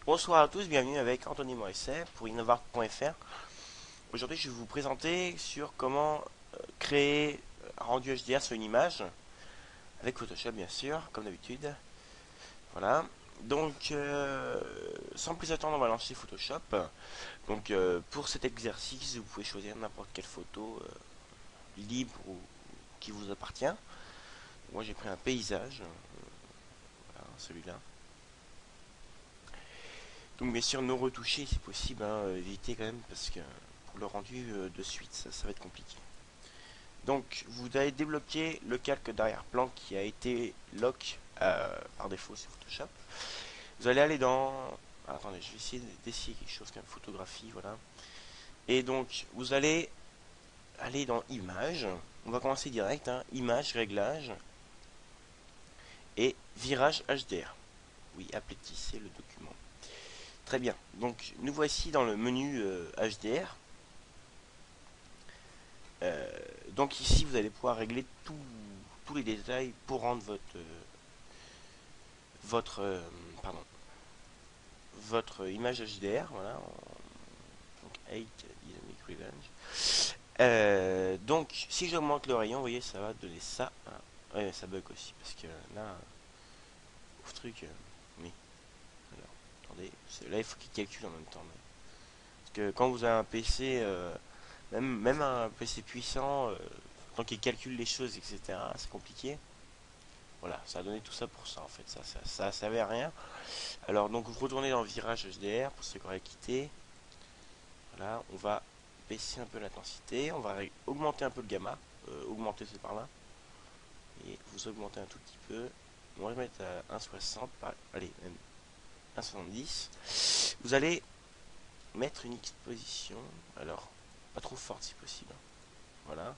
Bonsoir à tous, bienvenue avec Anthony Morisset pour innovart.fr. Aujourd'hui, je vais vous présenter sur comment créer un rendu HDR sur une image avec Photoshop, bien sûr, comme d'habitude. Voilà. Donc, sans plus attendre, on va lancer Photoshop. Donc, pour cet exercice, vous pouvez choisir n'importe quelle photo libre ou qui vous appartient. Moi, j'ai pris un paysage, voilà, celui-là. Donc bien sûr non retouché si possible, hein, évitez quand même parce que pour le rendu de suite ça va être compliqué. Donc vous allez débloquer le calque d'arrière-plan qui a été lock par défaut sur Photoshop. Vous allez aller dans... Attendez, je vais essayer d'essayer quelque chose comme photographie, voilà. Et donc vous allez aller dans Images. On va commencer direct, hein, Images, Réglages et Virage HDR. Oui, aplatissez le document. Très bien, donc nous voici dans le menu HDR. Donc ici vous allez pouvoir régler tous les détails pour rendre votre, euh, pardon, votre image HDR. Voilà, donc 8 Dynamic Revenge. Donc si j'augmente le rayon, vous voyez, ça va donner ça. Ah, ouais, ça bug aussi parce que là, ouf truc. Oui, alors, attendez, là il faut qu'il calcule en même temps. Parce que quand vous avez un PC, même un PC puissant, tant qu'il calcule les choses, etc., c'est compliqué. Voilà, ça a donné tout ça pour ça en fait, ça servait à rien. Alors donc vous retournez dans le virage HDR pour ceux qui auraient quitté. Voilà, on va baisser un peu l'intensité, on va augmenter un peu le gamma, augmenter c'est par là, et vous augmentez un tout petit peu. On va le mettre à 1,60, allez, même 1,70. Vous allez mettre une exposition, alors pas trop forte si possible. Voilà,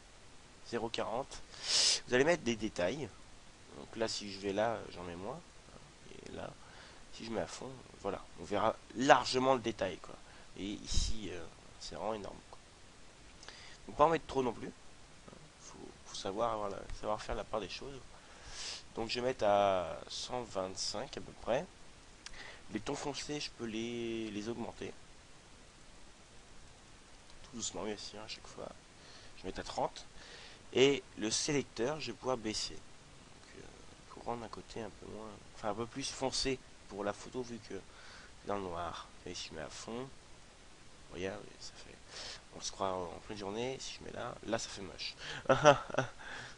0,40. Vous allez mettre des détails. Donc là, si je vais là, j'en mets moins. Et là, si je mets à fond, voilà, on verra largement le détail, quoi. Et ici, c'est vraiment énorme, quoi. Donc pas en mettre trop non plus. Faut savoir, voilà, savoir faire la part des choses. Donc je vais mettre à 125 à peu près. Les tons foncés, je peux les augmenter. Tout doucement, bien sûr, à chaque fois. Je vais mettre à 30. Et le sélecteur, je vais pouvoir baisser. Donc, pour rendre un côté un peu moins, enfin un peu plus foncé pour la photo vu que c'est dans le noir. Et si je mets à fond, regarde, ça fait. On se croit en pleine journée. Si je mets là ça fait moche.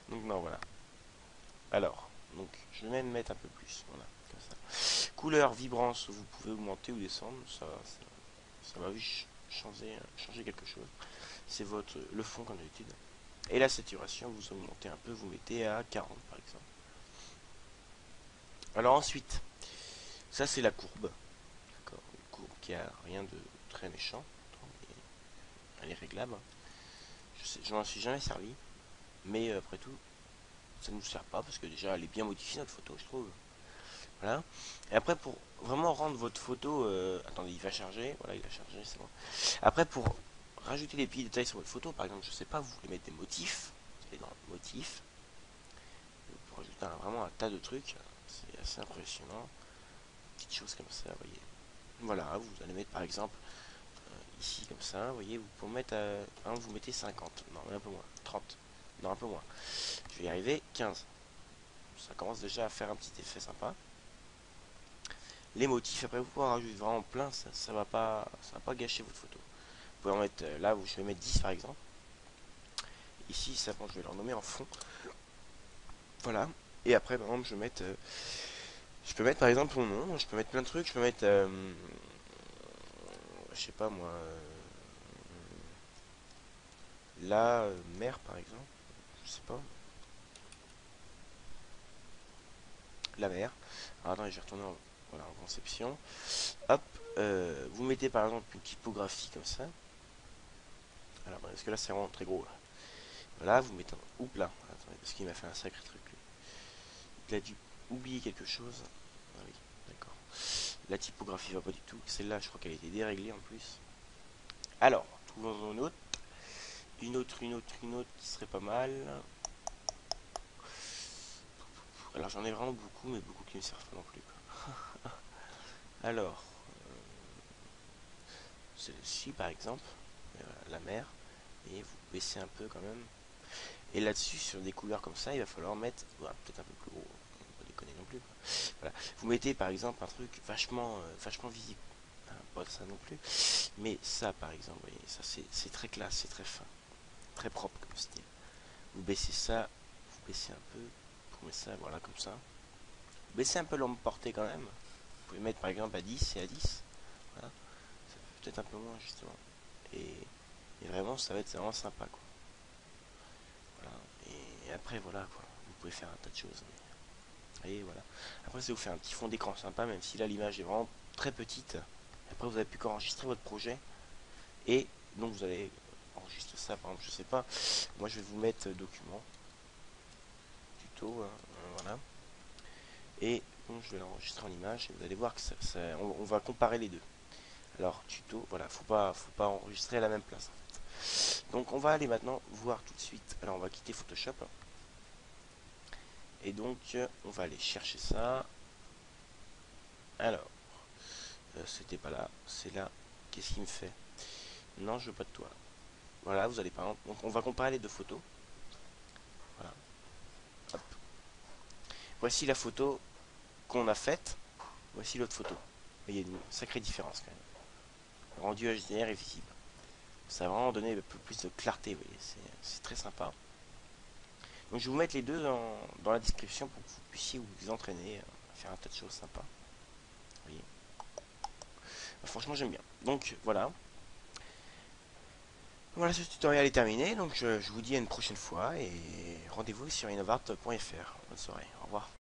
Donc non, voilà. Alors, donc je vais même mettre un peu plus. Voilà, comme ça. Couleur, vibrance, vous pouvez augmenter ou descendre. Ça va juste changer quelque chose. C'est le fond comme d'habitude. Et la saturation, vous augmentez un peu, vous mettez à 40 par exemple. Alors ensuite, ça c'est la courbe. D'accord, une courbe qui a rien de très méchant. Elle est réglable. Je m'en suis jamais servi. Mais après tout, ça ne nous sert pas parce que déjà elle est bien modifiée notre photo, je trouve. Voilà. Et après, pour vraiment rendre votre photo. Attendez, il va charger. Voilà, il a chargé, c'est bon. Après, pour rajouter des petits détails sur votre photo, par exemple, je sais pas, vous voulez mettre des motifs. Vous allez dans motifs. Pour rajouter vraiment un tas de trucs. C'est assez impressionnant. Petites choses comme ça, vous voyez. Voilà, vous allez mettre par exemple ici comme ça, vous voyez, vous pouvez mettre vous mettez 50, non, un peu moins, 30, non, un peu moins. Je vais y arriver, 15. Ça commence déjà à faire un petit effet sympa. Les motifs, après vous pouvez en rajouter vraiment plein, ça va pas gâcher votre photo. Vous pouvez en mettre, là, je vais mettre 10 par exemple. Ici, ça, bon, je vais leur nommer en fond. Voilà. Et après, par exemple, je peux mettre par exemple mon nom, je peux mettre plein de trucs, je peux mettre, je sais pas moi, la mer par exemple, je sais pas, la mer. Alors attendez, je vais retourner voilà, en conception. Hop, vous mettez par exemple une typographie comme ça. Alors, parce que là c'est vraiment très gros. Là. Voilà, vous mettez un... Oups là, attendez, parce qu'il m'a fait un sacré truc. Lui. Il a dû oublier quelque chose. Ah oui, d'accord. La typographie va pas du tout. Celle-là, je crois qu'elle a été déréglée en plus. Alors, trouvons une autre. Une autre qui serait pas mal. Alors j'en ai vraiment beaucoup, mais beaucoup qui ne me servent pas non plus, quoi. Alors, celle-ci par exemple, la mer, et vous baissez un peu quand même. Et là-dessus, sur des couleurs comme ça, il va falloir mettre, voilà, peut-être un peu plus gros, pas déconner non plus, quoi. Voilà. Vous mettez par exemple un truc vachement visible. Hein, pas ça non plus, mais ça par exemple, vous voyez, ça c'est très classe, c'est très fin, très propre comme style. Vous baissez ça, vous baissez un peu, vous mettez ça, voilà, comme ça. Vous baissez un peu l'ombre portée quand même. Vous pouvez mettre par exemple à 10 et à 10. Voilà. Ça fait peut-être un peu moins justement. Et vraiment, ça va être vraiment sympa, quoi. Voilà. Et après, voilà, quoi. Vous pouvez faire un tas de choses. Et voilà. Après, ça vous fait un petit fond d'écran sympa, même si là l'image est vraiment très petite. Après, vous avez pu qu'enregistrer votre projet. Et donc, vous allez enregistrer ça, par exemple, je sais pas. Moi, je vais vous mettre document, tuto, hein, voilà. Et donc, je vais l'enregistrer en image. Et vous allez voir que on va comparer les deux. Alors, tuto, voilà, faut pas enregistrer à la même place. Donc, on va aller maintenant voir tout de suite. Alors, on va quitter Photoshop. Et donc, on va aller chercher ça. Alors, c'était pas là, c'est là. Qu'est-ce qu'il me fait? Non, je veux pas de toi. Voilà, vous allez par exemple. Donc, on va comparer les deux photos. Voilà. Hop. Voici la photo qu'on a faite. Voici l'autre photo. Il y a une sacrée différence quand même. Le rendu HDR est visible. Ça a vraiment donné un peu plus de clarté, vous voyez. C'est très sympa. Donc, je vais vous mettre les deux dans la description pour que vous puissiez vous entraîner à faire un tas de choses sympas. Vous voyez. Franchement, j'aime bien. Donc, voilà. Voilà, ce tutoriel est terminé, donc je vous dis à une prochaine fois et rendez-vous sur innovart.fr. Bonne soirée, au revoir.